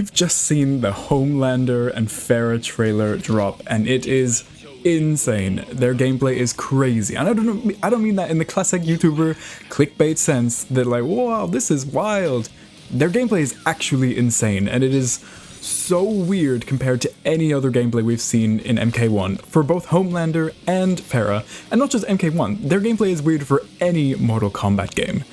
We've just seen the Homelander and Ferra trailer drop, and it is insane. Their gameplay is crazy, and I don't mean that in the classic YouTuber clickbait sense that like, wow, this is wild. Their gameplay is actually insane, and it is so weird compared to any other gameplay we've seen in MK1 for both Homelander and Ferra, and not just MK1. Their gameplay is weird for any Mortal Kombat game.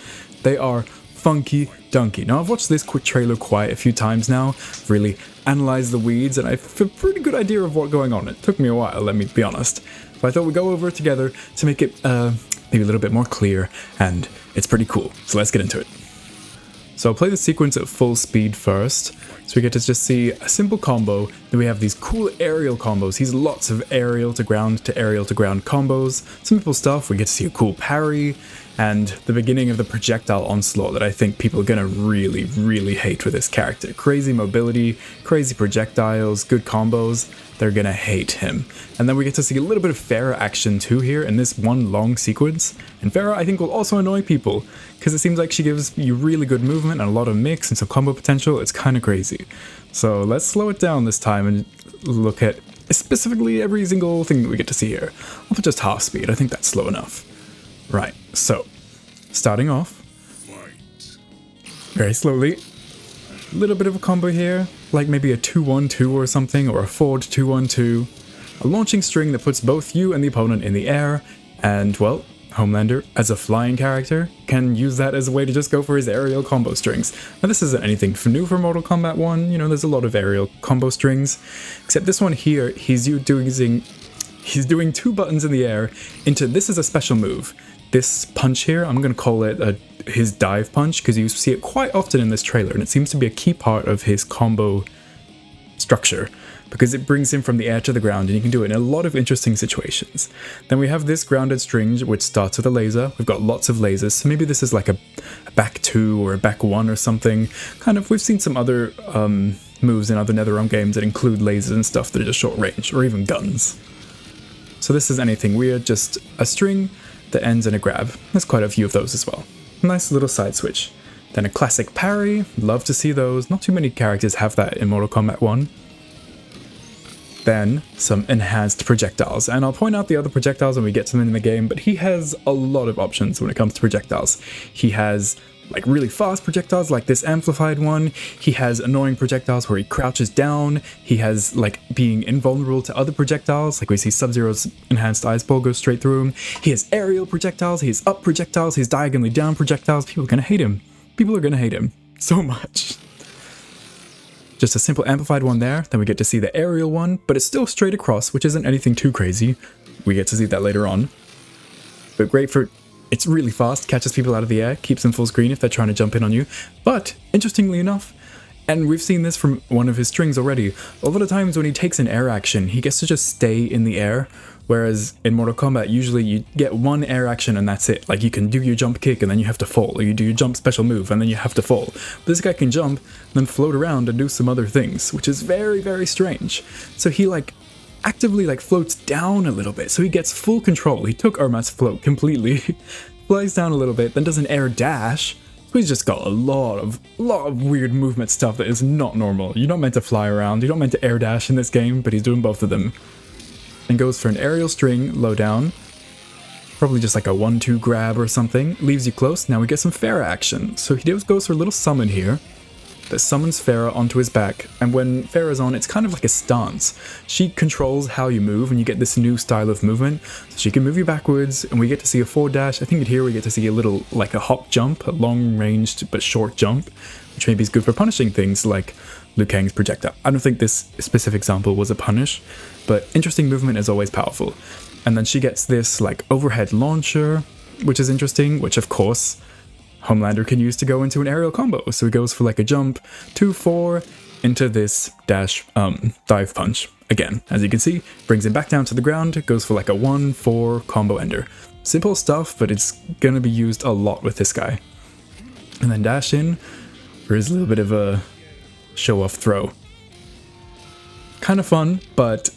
They are funky dunky. Now, I've watched this quick trailer quite a few times now, really analysed the weeds, and I have a pretty good idea of what's going on. It took me a while, let me be honest. But I thought we'd go over it together to make it maybe a little bit more clear, and it's pretty cool. So let's get into it. So I'll play the sequence at full speed first, so we get to just see a simple combo. Then we have these cool aerial combos. He's lots of aerial to ground combos. Simple stuff. We get to see a cool parry, and the beginning of the projectile onslaught that I think people are gonna really, really hate with this character. Crazy mobility, crazy projectiles, good combos. They're gonna hate him. And then we get to see a little bit of Ferra action too here in this one long sequence. And Ferra, I think, will also annoy people, because it seems like she gives you really good movement and a lot of mix and some combo potential. It's kind of crazy. So let's slow it down this time and look at specifically every single thing that we get to see here. I'll put just half speed. I think that's slow enough. Right, so starting off very slowly. A little bit of a combo here, like maybe a 2-1-2 or something, or a forward 2-1-2. A launching string that puts both you and the opponent in the air, and, well, Homelander, as a flying character, can use that as a way to just go for his aerial combo strings. Now, this isn't anything new for Mortal Kombat 1, you know, there's a lot of aerial combo strings, except this one here, he's doing two buttons in the air into, this is a special move. This punch here, I'm going to call it his dive punch, because you see it quite often in this trailer, and it seems to be a key part of his combo structure, because it brings him from the air to the ground, and you can do it in a lot of interesting situations. Then we have this grounded string, which starts with a laser. We've got lots of lasers, so maybe this is like a back 2 or a back 1 or something. Kind of, we've seen some other moves in other NetherRealm games that include lasers and stuff that are just short range, or even guns. So this is anything weird, just a string that ends in a grab. There's quite a few of those as well. Nice little side switch. Then a classic parry, love to see those. Not too many characters have that in Mortal Kombat 1. Then some enhanced projectiles, and I'll point out the other projectiles when we get to them in the game, but he has a lot of options when it comes to projectiles. He has like really fast projectiles like this amplified one, he has annoying projectiles where he crouches down, he has like being invulnerable to other projectiles, like we see Sub-Zero's enhanced ice ball go straight through him, he has aerial projectiles, he has up projectiles, he has diagonally down projectiles. People are gonna hate him. People are gonna hate him so much. Just a simple amplified one there, then we get to see the aerial one, but it's still straight across, which isn't anything too crazy. We get to see that later on. But great for, it's really fast, catches people out of the air, keeps them full screen if they're trying to jump in on you. But, interestingly enough, and we've seen this from one of his strings already, a lot of times when he takes an air action, he gets to just stay in the air, whereas in Mortal Kombat, usually you get one air action and that's it. Like, you can do your jump kick and then you have to fall, or you do your jump special move and then you have to fall. But this guy can jump, then float around and do some other things, which is very, very strange. So he, like, actively, like, floats down a little bit, so he gets full control. He took Armour's float completely, flies down a little bit, then does an air dash. So he's just got a lot of weird movement stuff that is not normal. You're not meant to fly around, you're not meant to air dash in this game, but he's doing both of them. And goes for an aerial string, low down. Probably just like a 1-2 grab or something. Leaves you close. Now we get some Ferra action. So he goes for a little summon here that summons Ferra onto his back. And when Ferra's on, it's kind of like a stance. She controls how you move, and you get this new style of movement. So she can move you backwards, and we get to see a forward dash. I think here we get to see a little, like a hop jump, a long-ranged but short jump, which maybe is good for punishing things like Liu Kang's projectile. I don't think this specific example was a punish, but interesting movement is always powerful. And then she gets this like overhead launcher, which is interesting, which of course Homelander can use to go into an aerial combo. So he goes for like a jump, 2-4 into this dash dive punch. Again, as you can see, brings him back down to the ground, goes for like a 1-4 combo ender. Simple stuff, but it's gonna be used a lot with this guy. And then dash in for his little bit of a show-off throw. Kind of fun, but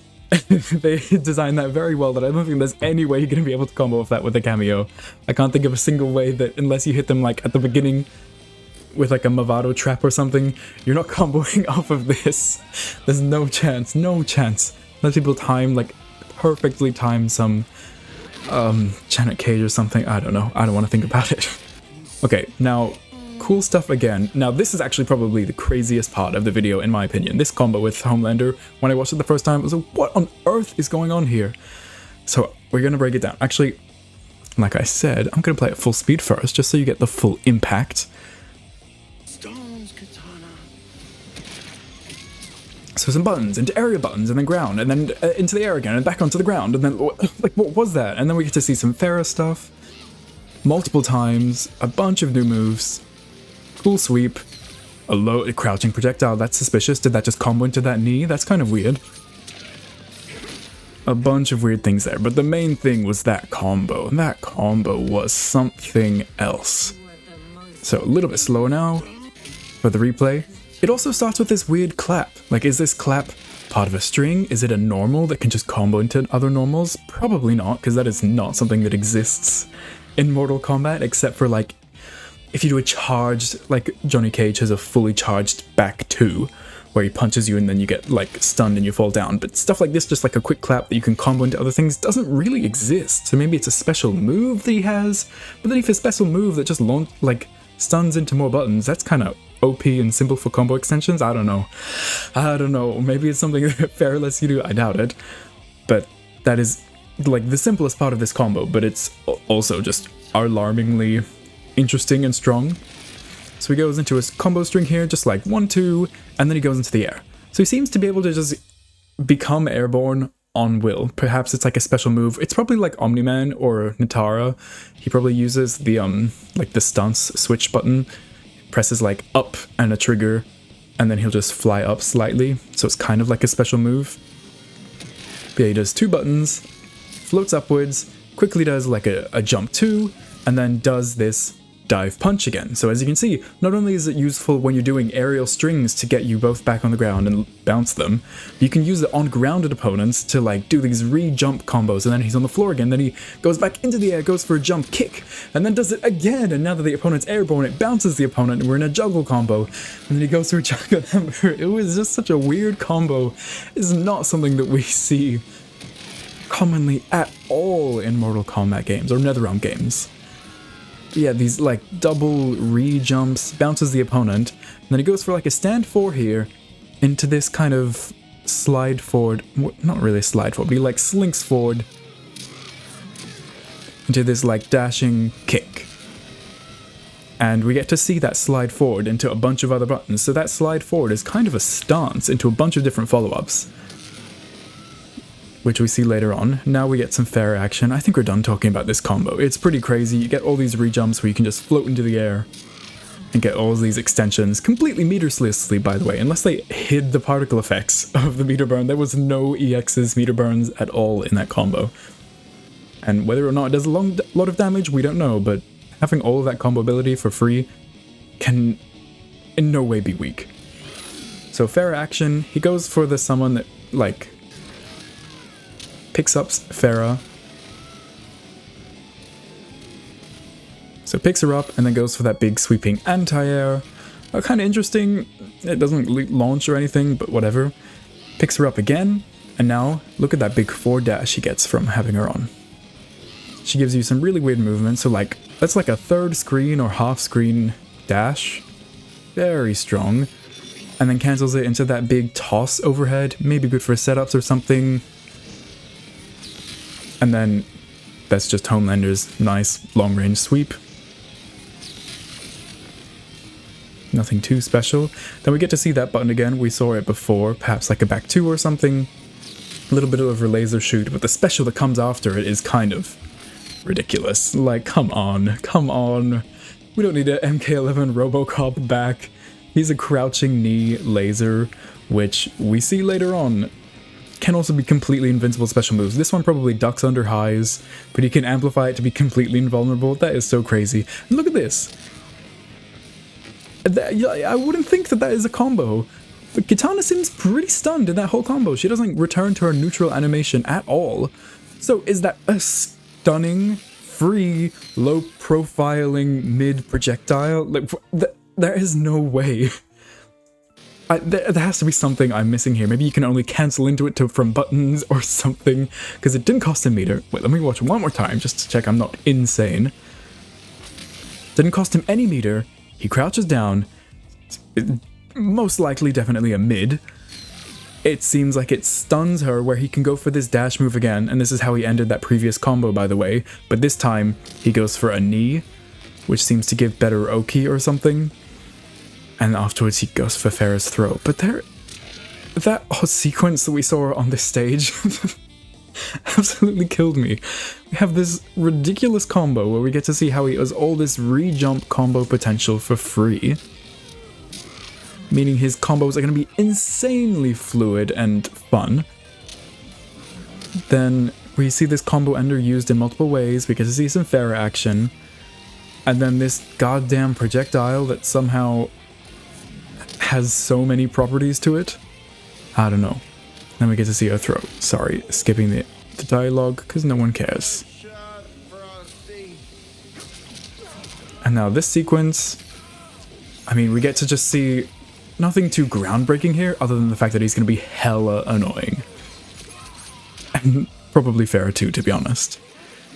they designed that very well that I don't think there's any way you're going to be able to combo with that with a Kameo. I can't think of a single way that, unless you hit them like at the beginning with like a Movado trap or something, you're not comboing off of this. There's no chance, no chance. Let people time, like, perfectly time some Janet Cage or something. I don't know. I don't want to think about it. Okay, now, cool stuff again. Now, this is actually probably the craziest part of the video, in my opinion. This combo with Homelander, when I watched it the first time, I was like, what on earth is going on here? So, we're going to break it down. Actually, like I said, I'm going to play at full speed first, just so you get the full impact. So some buttons, into area buttons, and then ground, and then into the air again, and back onto the ground, and then, like, what was that? And then we get to see some Ferra stuff, multiple times, a bunch of new moves, cool sweep, a low crouching projectile, that's suspicious. Did that just combo into that knee? That's kind of weird. A bunch of weird things there, but the main thing was that combo, and that combo was something else. So a little bit slower now for the replay. It also starts with this weird clap. Like, is this clap part of a string? Is it a normal that can just combo into other normals? Probably not, because that is not something that exists in Mortal Kombat, except for, like, if you do a charged, like, Johnny Cage has a fully charged back two, where he punches you and then you get, like, stunned and you fall down. But stuff like this, just like a quick clap that you can combo into other things, doesn't really exist. So maybe it's a special move that he has, but then if it's a special move that just, stuns into more buttons, that's kind of OP and simple for combo extensions. I don't know. I don't know. Maybe it's something that Ferra lets you do. I doubt it. But that is, like, the simplest part of this combo, but it's also just alarmingly interesting and strong. So he goes into his combo string here, just like 1, 2, and then he goes into the air. So he seems to be able to just become airborne on will. Perhaps it's like a special move. It's probably like Omni-Man or Nitara. He probably uses the like the stunts switch button, presses like up and a trigger, and then he'll just fly up slightly. So it's kind of like a special move. But yeah, he does 2 buttons, floats upwards, quickly does like a jump 2, and then does this dive punch again. So as you can see, not only is it useful when you're doing aerial strings to get you both back on the ground and bounce them, you can use it on grounded opponents to like do these re-jump combos, and then he's on the floor again, then he goes back into the air, goes for a jump kick, and then does it again, and now that the opponent's airborne, it bounces the opponent, and we're in a juggle combo, and then he goes for a juggle. It was just such a weird combo. It's not something that we see commonly at all in Mortal Kombat games or NetherRealm games. Yeah, these like double re-jumps, bounces the opponent, and then he goes for like a stand 4 here into this kind of slide forward, not really slide forward, but he like slinks forward into this like dashing kick. And we get to see that slide forward into a bunch of other buttons, so that slide forward is kind of a stance into a bunch of different follow-ups, which we see later on. Now we get some Ferra action. I think we're done talking about this combo. It's pretty crazy. You get all these re-jumps where you can just float into the air and get all of these extensions, completely meterlessly, by the way, unless they hid the particle effects of the meter burn. There was no EX's meter burns at all in that combo. And whether or not it does a lot of damage, we don't know, but having all of that combo ability for free can in no way be weak. So Ferra action, he goes for the someone that, like, picks up Ferra. So picks her up and then goes for that big sweeping anti-air. Kind of interesting. It doesn't launch or anything, but whatever. Picks her up again, and now look at that big forward dash he gets from having her on. She gives you some really weird movements, so like, that's like a third screen or half screen dash. Very strong. And then cancels it into that big toss overhead, maybe good for setups or something. And then that's just Homelander's nice long-range sweep. Nothing too special. Then we get to see that button again. We saw it before, perhaps like a back 2 or something. A little bit of a laser shoot, but the special that comes after it is kind of ridiculous. Like, come on, come on. We don't need an MK11 Robocop back. He's a crouching knee laser, which we see later on can also be completely invincible special moves. This one probably ducks under highs, but he can amplify it to be completely invulnerable. That is so crazy. And look at this. I wouldn't think that that is a combo, but Kitana seems pretty stunned in that whole combo. She doesn't return to her neutral animation at all. So is that a stunning, free, low-profiling mid-projectile? Like, There is no way. There has to be something I'm missing here. Maybe you can only cancel into it from buttons or something, because it didn't cost a meter. Wait, let me watch one more time just to check I'm not insane. Didn't cost him any meter. He crouches down. Most likely, definitely a mid. It seems like it stuns her where he can go for this dash move again, and this is how he ended that previous combo, by the way. But this time, he goes for a knee, which seems to give better Oki or something. And afterwards he goes for Ferra's throw. But that sequence that we saw on this stage absolutely killed me. We have this ridiculous combo where we get to see how he has all this re-jump combo potential for free. Meaning his combos are going to be insanely fluid and fun. Then we see this combo ender used in multiple ways. We get to see some Ferra action. And then this goddamn projectile that somehow has so many properties to it. I don't know. Then we get to see her throw. Sorry, skipping the dialogue because no one cares. And now this sequence, I mean, we get to just see nothing too groundbreaking here other than the fact that he's going to be hella annoying. And probably Ferra too, to be honest.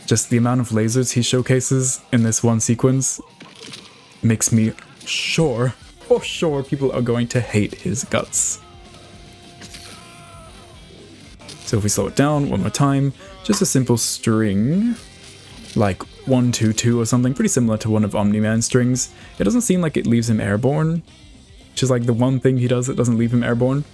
Just the amount of lasers he showcases in this one sequence makes me sure, for sure, people are going to hate his guts. So if we slow it down one more time, just a simple string, like 1, 2, 2 or something, pretty similar to one of Omni-Man's strings. It doesn't seem like it leaves him airborne, which is like the one thing he does that doesn't leave him airborne.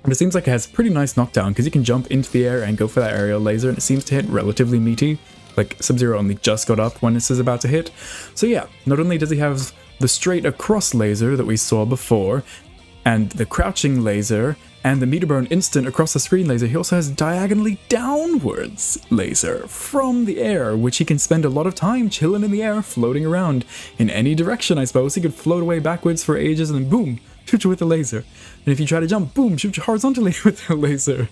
But it seems like it has pretty nice knockdown because he can jump into the air and go for that aerial laser, and it seems to hit relatively meaty. Like Sub-Zero only just got up when this is about to hit. So yeah, not only does he have the straight across laser that we saw before, and the crouching laser, and the meter burn instant across the screen laser, he also has diagonally downwards laser from the air, which he can spend a lot of time chilling in the air, floating around in any direction, I suppose. He could float away backwards for ages and then boom, shoot you with a laser. And if you try to jump, boom, shoot you horizontally with a laser.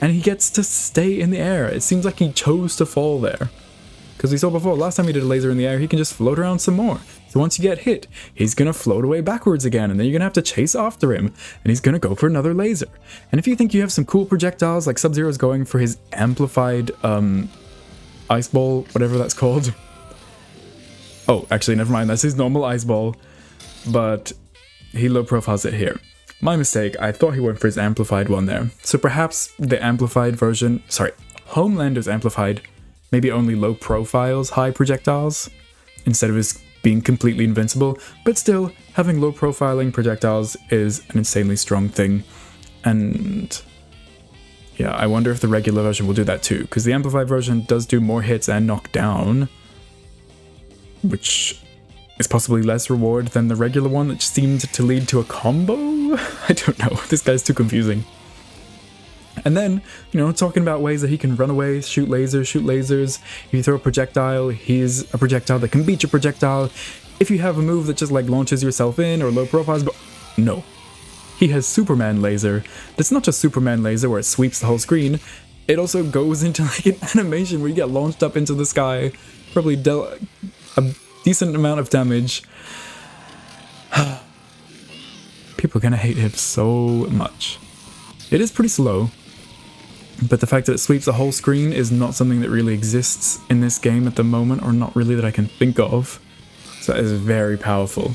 And he gets to stay in the air. It seems like he chose to fall there. Because we saw before, last time he did a laser in the air, he can just float around some more. So once you get hit, he's going to float away backwards again, and then you're going to have to chase after him, and he's going to go for another laser. And if you think you have some cool projectiles, like Sub-Zero's going for his amplified ice ball, whatever that's called. Oh, actually, never mind, that's his normal ice ball, but he low profiles it here. My mistake, I thought he went for his amplified one there. So perhaps the amplified version, sorry, Homelander's amplified, maybe only low profiles high projectiles, instead of his being completely invincible, but still, having low profiling projectiles is an insanely strong thing. And yeah, I wonder if the regular version will do that too, because the amplified version does do more hits and knock down, which is possibly less reward than the regular one that seemed to lead to a combo? I don't know, this guy's too confusing. And then, you know, talking about ways that he can run away, shoot lasers. If you throw a projectile, he's a projectile that can beat your projectile. If you have a move that just like launches yourself in or low profiles, but no. He has Superman laser. It's not just Superman laser where it sweeps the whole screen. It also goes into like an animation where you get launched up into the sky. Probably dealt a decent amount of damage. People are gonna hate him so much. It is pretty slow. But the fact that it sweeps the whole screen is not something that really exists in this game at the moment, or not really that I can think of. So that is very powerful.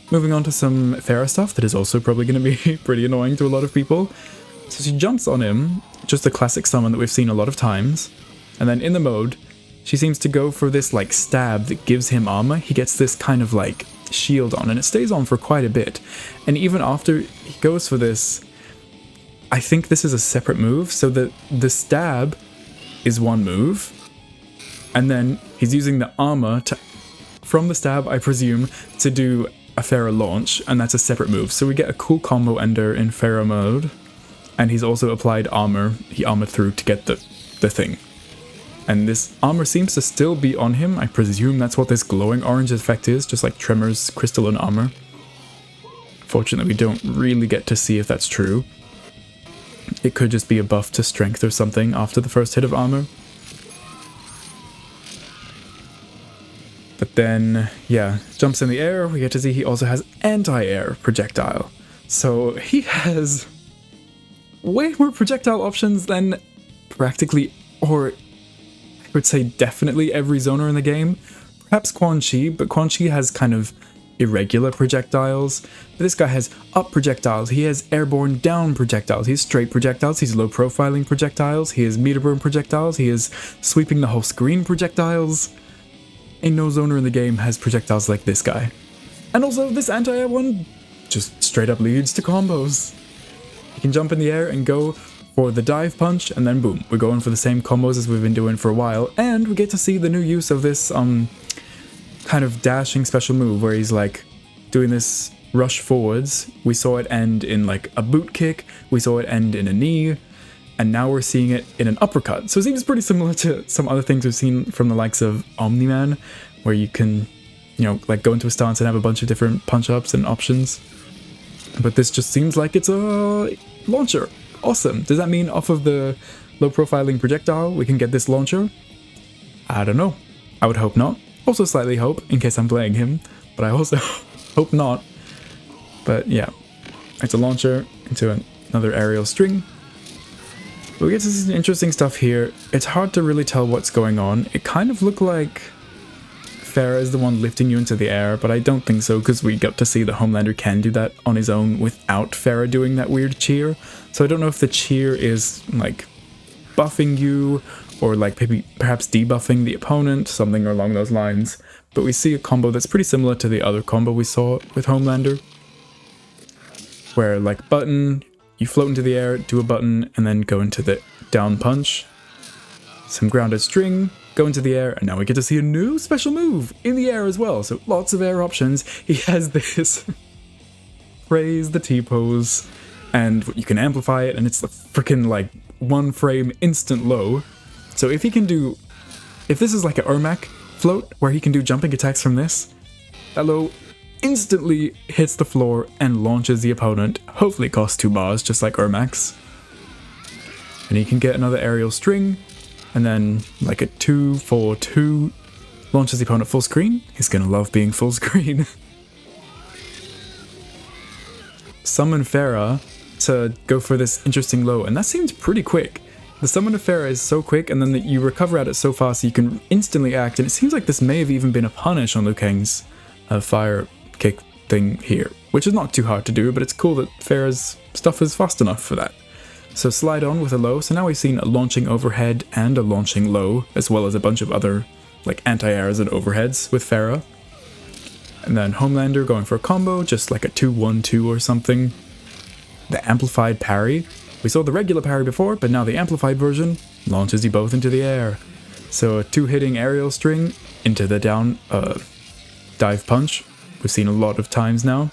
Moving on to some Ferra stuff that is also probably going to be pretty annoying to a lot of people. So she jumps on him, just a classic summon that we've seen a lot of times. And then in the mode, she seems to go for this like stab that gives him armor. He gets this kind of like shield on, and it stays on for quite a bit. And even after he goes for this, I think this is a separate move, so that the stab is one move, and then he's using the armor to, from the stab, I presume, to do a Ferra launch, and that's a separate move. So we get a cool combo ender in Ferra mode, and he's also applied armor. He armored through to get the thing. And this armor seems to still be on him. I presume that's what this glowing orange effect is, just like Tremor's crystalline armor. Fortunately, we don't really get to see if that's true. It could just be a buff to strength or something after the first hit of armor. But then, yeah, jumps in the air. We get to see he also has anti-air projectile. So he has way more projectile options than practically, or I would say definitely every zoner in the game. Perhaps Quan Chi, but Quan Chi has kind of irregular projectiles. But this guy has up projectiles, he has airborne down projectiles, he has straight projectiles, he's low profiling projectiles, he has meter burn projectiles, he is sweeping the whole screen projectiles. Ain't no zoner in the game has projectiles like this guy. And also this anti-air one just straight up leads to combos. You can jump in the air and go for the dive punch, and then boom, we're going for the same combos as we've been doing for a while, and we get to see the new use of this kind of dashing special move where he's like doing this rush forwards. We saw it end in like a boot kick, we saw it end in a knee, and now we're seeing it in an uppercut. So it seems pretty similar to some other things we've seen from the likes of Omni-Man, where you can, you know, like go into a stance and have a bunch of different punch-ups and options. But this just seems like it's a launcher. Awesome. Does that mean off of the low profiling projectile we can get this launcher? I don't know. I would hope not. Also slightly hope, in case I'm playing him, but I also hope not. But yeah, it's a launcher into another aerial string. But we get to see some interesting stuff here. It's hard to really tell what's going on. It kind of looked like Ferra is the one lifting you into the air, but I don't think so, because we got to see that Homelander can do that on his own without Ferra doing that weird cheer. So I don't know if the cheer is like buffing you, or like perhaps debuffing the opponent, something along those lines. But we see a combo that's pretty similar to the other combo we saw with Homelander, where like button, you float into the air, do a button, and then go into the down punch. Some grounded string, go into the air, and now we get to see a new special move in the air as well. So lots of air options. He has this praise the T-pose, and you can amplify it, and it's the freaking like 1 frame instant low. So if he can do, if this is like an Ermac float where he can do jumping attacks from this, that low instantly hits the floor and launches the opponent. Hopefully it costs 2 bars, just like Ermac's. And he can get another aerial string, and then like a 2-4-2 launches the opponent full screen. He's gonna love being full screen. Summon Ferra to go for this interesting low, and that seems pretty quick. The summon of Ferra is so quick, and then you recover at it so fast so you can instantly act, and it seems like this may have even been a punish on Liu Kang's fire kick thing here, which is not too hard to do, but it's cool that Ferra's stuff is fast enough for that. So slide on with a low, so now we've seen a launching overhead and a launching low, as well as a bunch of other like anti-airs and overheads with Ferra. And then Homelander going for a combo, just like a 2-1-2 or something. The amplified parry. We saw the regular parry before, but now the amplified version launches you both into the air. So a 2-hitting aerial string into the down dive punch. We've seen a lot of times now.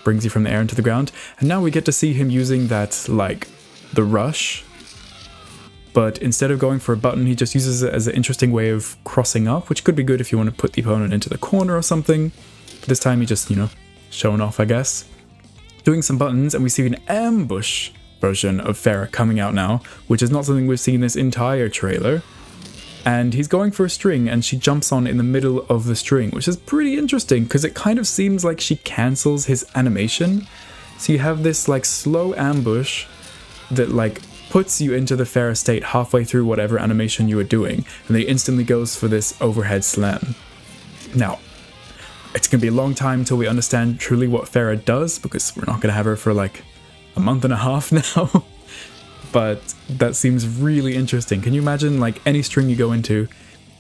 Brings you from the air into the ground. And now we get to see him using that, like, the rush. But instead of going for a button, he just uses it as an interesting way of crossing up, which could be good if you want to put the opponent into the corner or something. But this time he just, you know, showing off, I guess. Doing some buttons, and we see an ambush version of Ferra coming out now, which is not something we've seen this entire trailer. And he's going for a string, and she jumps on in the middle of the string, which is pretty interesting because it kind of seems like she cancels his animation. So you have this like slow ambush that like puts you into the Ferra state halfway through whatever animation you are doing, and then he instantly goes for this overhead slam. Now, it's going to be a long time until we understand truly what Ferra does, because we're not going to have her for like a month and a half now. But that seems really interesting. Can you imagine like any string you go into,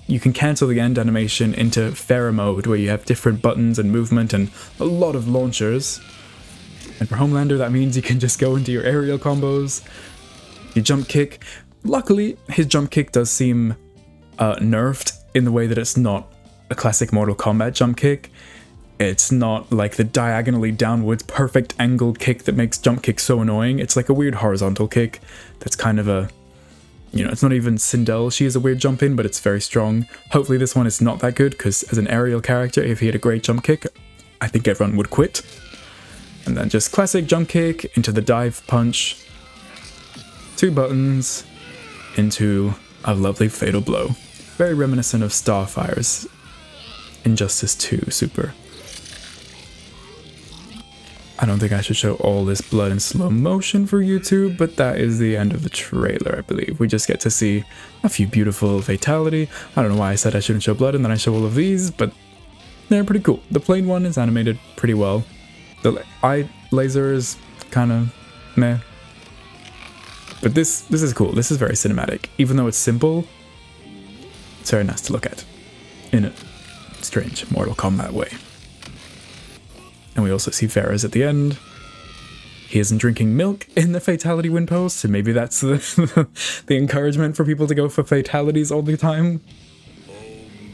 you can cancel the end animation into Ferra mode, where you have different buttons and movement and a lot of launchers. And for Homelander, that means you can just go into your aerial combos, your jump kick. Luckily, his jump kick does seem nerfed in the way that it's not a classic Mortal Kombat jump kick. It's not like the diagonally downwards perfect angle kick that makes jump kick so annoying. It's like a weird horizontal kick that's kind of a, you know, it's not even Sindel. She has a weird jump in, but it's very strong. Hopefully this one is not that good, because as an aerial character, if he had a great jump kick, I think everyone would quit. And then just classic jump kick into the dive punch. 2 buttons into a lovely fatal blow. Very reminiscent of Starfire's Injustice 2 Super. I don't think I should show all this blood in slow motion for YouTube, but that is the end of the trailer, I believe. We just get to see a few beautiful fatality. I don't know why I said I shouldn't show blood and then I show all of these, but they're pretty cool. The plane one is animated pretty well. The eye laser is kind of meh. But this is cool. This is very cinematic. Even though it's simple, it's very nice to look at in a strange Mortal Kombat way. And we also see Ferra's at the end. He isn't drinking milk in the fatality win pose, so maybe that's the encouragement for people to go for fatalities all the time.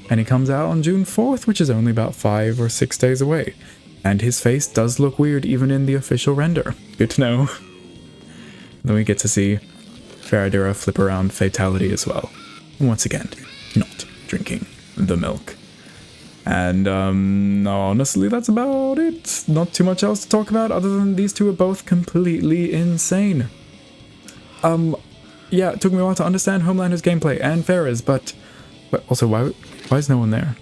And he comes out on June 4th, which is only about 5 or 6 days away. And his face does look weird even in the official render. Good to know. Then we get to see Ferra do a flip around fatality as well. And once again, not drinking the milk. And honestly, that's about it. Not too much else to talk about other than these two are both completely insane. Yeah, it took me a while to understand Homelander's gameplay and Ferra's, but also why is no one there?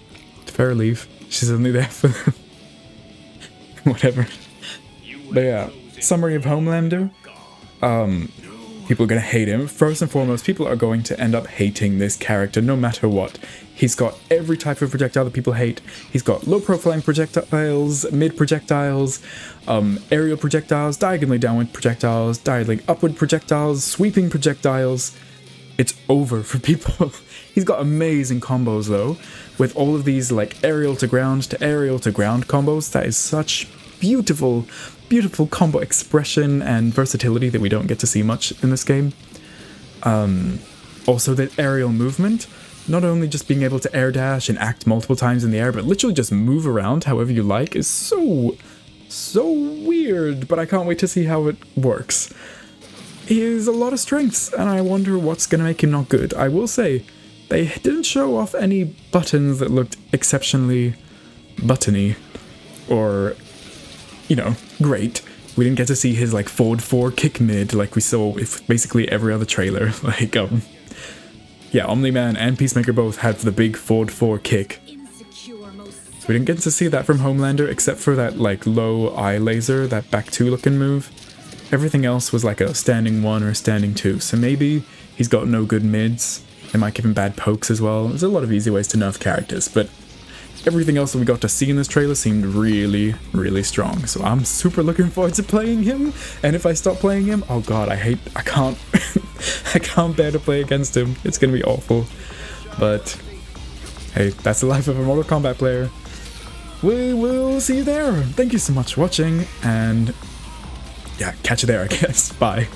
Did Ferra leave? She's only there for whatever. But yeah, summary of Homelander. People are going to hate him. First and foremost, people are going to end up hating this character no matter what. He's got every type of projectile that people hate. He's got low-profiling projectiles, mid-projectiles, aerial projectiles, diagonally downward projectiles, diagonally upward projectiles, sweeping projectiles. It's over for people. He's got amazing combos though, with all of these like aerial to ground combos. That is such beautiful combo expression and versatility that we don't get to see much in this game. Also the aerial movement, not only just being able to air dash and act multiple times in the air, but literally just move around however you like is so weird, but I can't wait to see how it works. He has a lot of strengths, and I wonder what's going to make him not good. I will say, they didn't show off any buttons that looked exceptionally buttony, or, you know, great. We didn't get to see his, like, forward 4 kick mid like we saw with basically every other trailer. Like, yeah, Omni-Man and Peacemaker both have the big forward 4 kick. So we didn't get to see that from Homelander, except for that, like, low eye laser, that back 2 looking move. Everything else was like a standing 1 or a standing 2, so maybe he's got no good mids. They might give him bad pokes as well. There's a lot of easy ways to nerf characters, but everything else that we got to see in this trailer seemed really strong. So I'm super looking forward to playing him, and if I stop playing him, oh god, I can't I can't bear to play against him. It's gonna be awful. But hey, that's the life of a Mortal Kombat player. We will see you there. Thank you so much for watching, and yeah, catch you there, I guess. Bye.